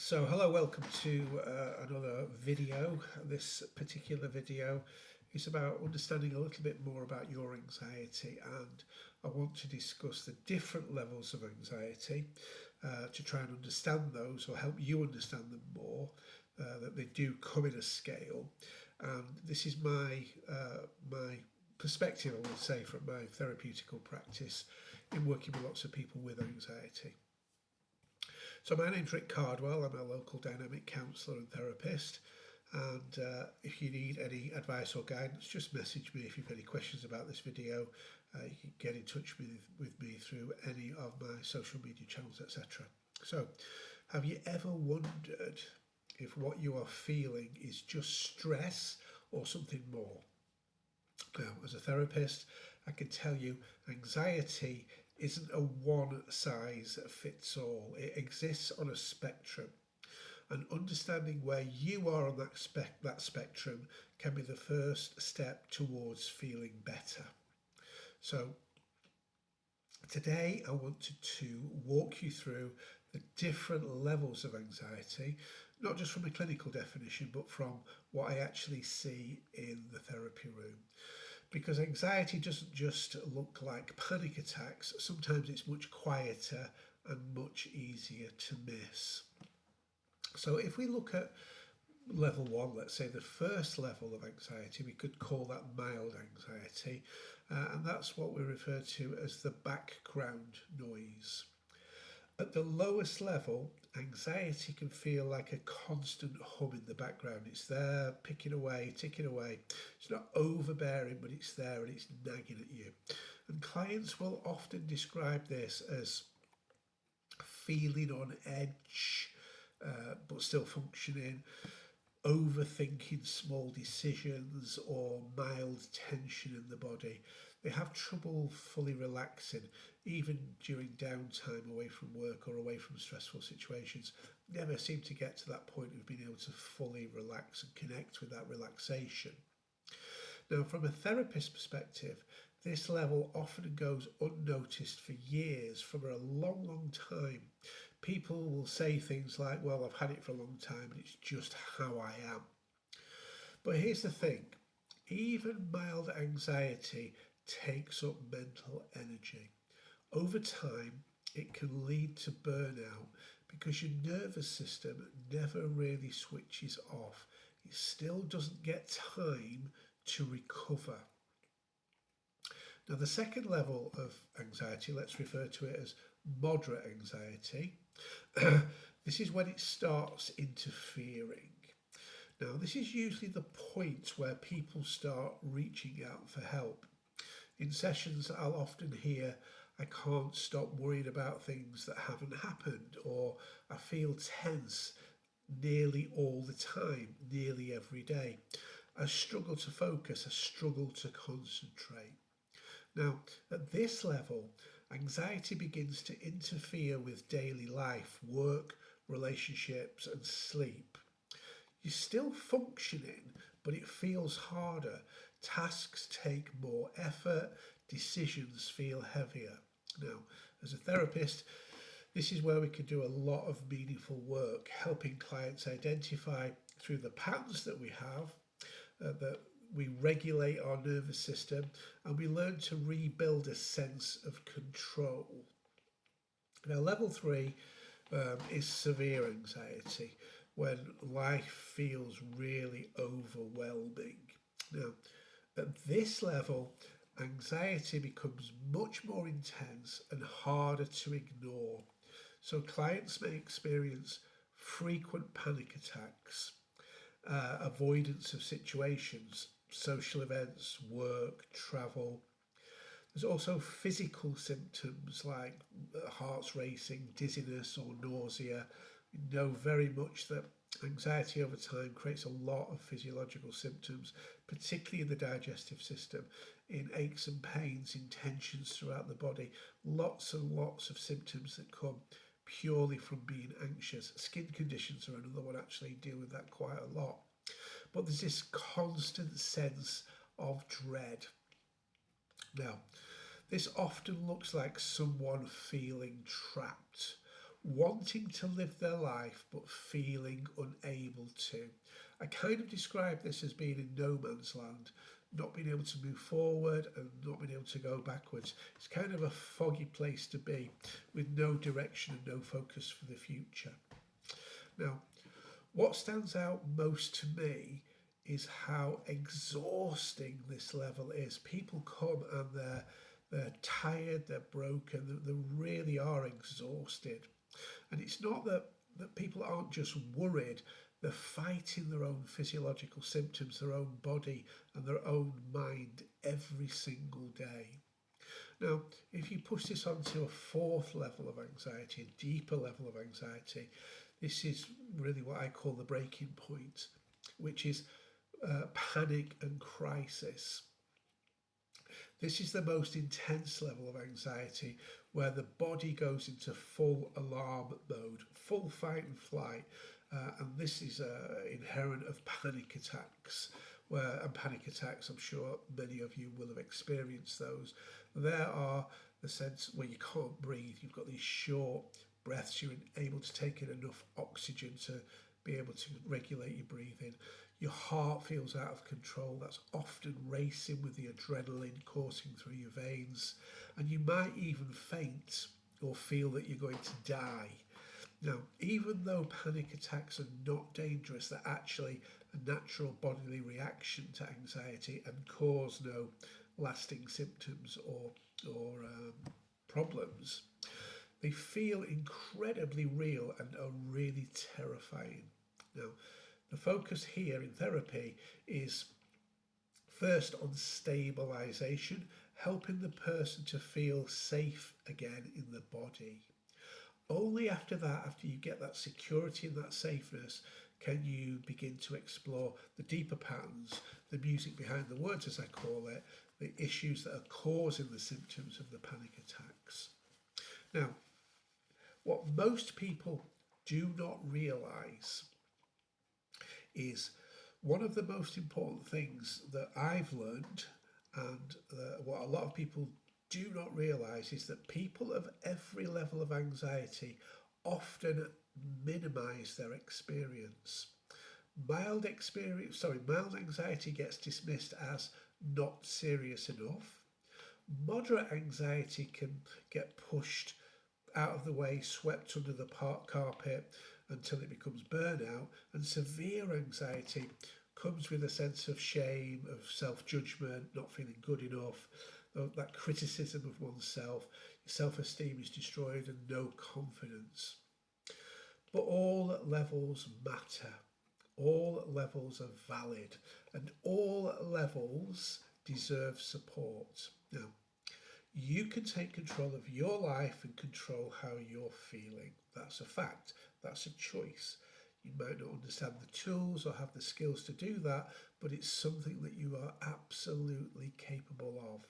So hello, welcome to another video. This particular video is about understanding a little bit more about your anxiety, and I want to discuss the different levels of anxiety to try and understand those or help you understand them more, that they do come in a scale. And this is my perspective, I would say, from my therapeutical practice in working with lots of people with anxiety. So my name's Rick Cardwell. I'm a local dynamic counsellor and therapist. And if you need any advice or guidance, just message me. If you've any questions about this video, you can get in touch with me through any of my social media channels, etc. So, have you ever wondered if what you are feeling is just stress or something more? Now, as a therapist, I can tell you anxiety isn't a one size fits all. It exists on a spectrum. And understanding where you are on that spectrum can be the first step towards feeling better. So today I wanted to walk you through the different levels of anxiety, not just from a clinical definition, but from what I actually see in the therapy room. Because anxiety doesn't just look like panic attacks, sometimes it's much quieter and much easier to miss. So if we look at level one, let's say the first level of anxiety, we could call that mild anxiety, and that's what we refer to as the background noise. At the lowest level, anxiety can feel like a constant hum in the background. It's there, picking away, ticking away. It's not overbearing, but it's there and it's nagging at you. And clients will often describe this as feeling on edge, but still functioning, overthinking small decisions, or mild tension in the body. They have trouble fully relaxing, even during downtime away from work or away from stressful situations. Never seem to get to that point of being able to fully relax and connect with that relaxation. Now, from a therapist perspective, this level often goes unnoticed for years, for a long, long time. People will say things like, well, I've had it for a long time and it's just how I am. But here's the thing, even mild anxiety takes up mental energy. Over time, it can lead to burnout because your nervous system never really switches off. It still doesn't get time to recover. Now, the second level of anxiety, let's refer to it as moderate anxiety. This is when it starts interfering. Now, this is usually the point where people start reaching out for help. In sessions, I'll often hear, I can't stop worrying about things that haven't happened, or I feel tense nearly all the time, nearly every day. I struggle to focus, I struggle to concentrate. Now, at this level, anxiety begins to interfere with daily life, work, relationships, and sleep. You're still functioning, but it feels harder. Tasks take more effort, decisions feel heavier. Now, as a therapist, this is where we can do a lot of meaningful work, helping clients identify through the patterns that we have, that we regulate our nervous system, and we learn to rebuild a sense of control. Now, level three is severe anxiety, when life feels really overwhelming. Now, at this level, anxiety becomes much more intense and harder to ignore. So clients may experience frequent panic attacks, avoidance of situations, social events, work, travel. There's also physical symptoms like heart's racing, dizziness or nausea. We know very much that anxiety over time creates a lot of physiological symptoms, particularly in the digestive system, in aches and pains, in tensions throughout the body. Lots and lots of symptoms that come purely from being anxious. Skin conditions are another one, actually deal with that quite a lot. But there's this constant sense of dread. Now, this often looks like someone feeling trapped, wanting to live their life but feeling unable to. I kind of describe this as being in no man's land, not being able to move forward and not being able to go backwards. It's kind of a foggy place to be with no direction and no focus for the future. Now, what stands out most to me is how exhausting this level is. People come and they're tired, they're broken, they really are exhausted. And it's not that people aren't just worried, they're fighting their own physiological symptoms, their own body and their own mind every single day. Now, if you push this onto a fourth level of anxiety, a deeper level of anxiety, this is really what I call the breaking point, which is panic and crisis. This is the most intense level of anxiety where the body goes into full alarm mode, full fight and flight. And this is inherent of panic attacks. And panic attacks, I'm sure many of you will have experienced those. There are the sense where you can't breathe, you've got these short breaths, you're able to take in enough oxygen to be able to regulate your breathing. Your heart feels out of control, that's often racing with the adrenaline coursing through your veins, and you might even faint or feel that you're going to die. Now, even though panic attacks are not dangerous, they're actually a natural bodily reaction to anxiety and cause no lasting symptoms or problems. They feel incredibly real and are really terrifying. Now, the focus here in therapy is first on stabilisation, helping the person to feel safe again in the body. Only after that, after you get that security and that safeness, can you begin to explore the deeper patterns, the music behind the words, as I call it, the issues that are causing the symptoms of the panic attacks. Now, what most people do not realise is one of the most important things that I've learned, and what a lot of people do not realise, is that people of every level of anxiety often minimise their experience. Mild anxiety gets dismissed as not serious enough. Moderate anxiety can get pushed out of the way, swept under the carpet until it becomes burnout. And severe anxiety comes with a sense of shame, of self-judgment, not feeling good enough, that criticism of oneself. Your self-esteem is destroyed and no confidence. But all levels matter. All levels are valid and all levels deserve support. Now, you can take control of your life and control how you're feeling. That's a fact. That's a choice. You might not understand the tools or have the skills to do that, but it's something that you are absolutely capable of.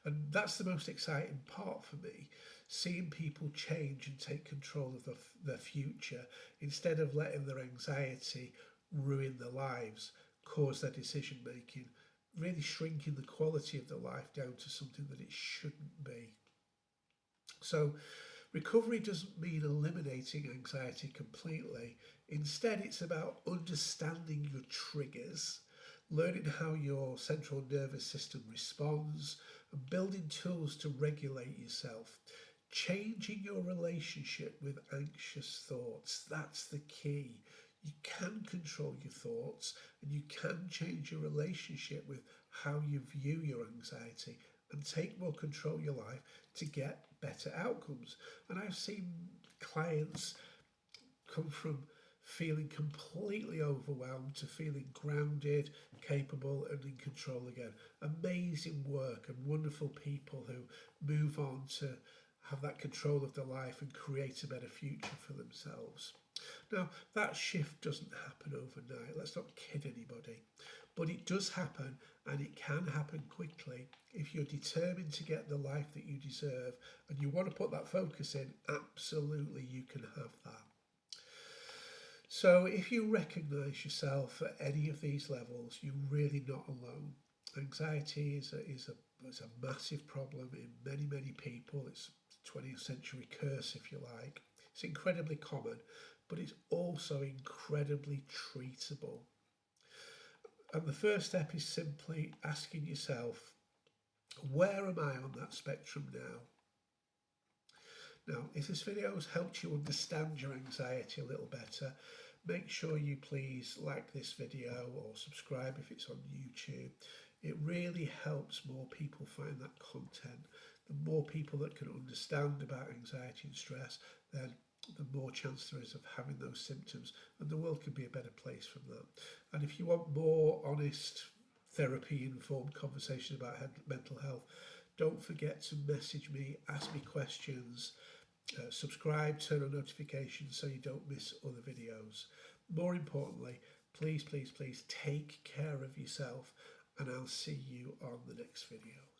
And that's the most exciting part for me, seeing people change and take control of their future instead of letting their anxiety ruin their lives, cause their decision making, really shrinking the quality of their life down to something that it shouldn't be. So recovery doesn't mean eliminating anxiety completely. Instead, it's about understanding your triggers, learning how your central nervous system responds, and building tools to regulate yourself. Changing your relationship with anxious thoughts, that's the key. You can control your thoughts and you can change your relationship with how you view your anxiety and take more control of your life to get better outcomes. And I've seen clients come from feeling completely overwhelmed to feeling grounded, capable and in control again. Amazing work and wonderful people who move on to have that control of their life and create a better future for themselves. Now, that shift doesn't happen overnight, let's not kid anybody, but it does happen, and it can happen quickly if you're determined to get the life that you deserve and you want to put that focus in. Absolutely, you can have that. So if you recognise yourself at any of these levels, you're really not alone. Anxiety is a massive problem in many people. It's a 20th century curse, if you like. It's incredibly common, but it's also incredibly treatable. And the first step is simply asking yourself, where am I on that spectrum now? Now, if this video has helped you understand your anxiety a little better, make sure you please like this video or subscribe if it's on YouTube. It really helps more people find that content. The more people that can understand about anxiety and stress, then the more chance there is of having those symptoms, and the world can be a better place from that. And if you want more honest, therapy-informed conversation about mental health, don't forget to message me, ask me questions, subscribe, turn on notifications so you don't miss other videos. More importantly, please take care of yourself, and I'll see you on the next video.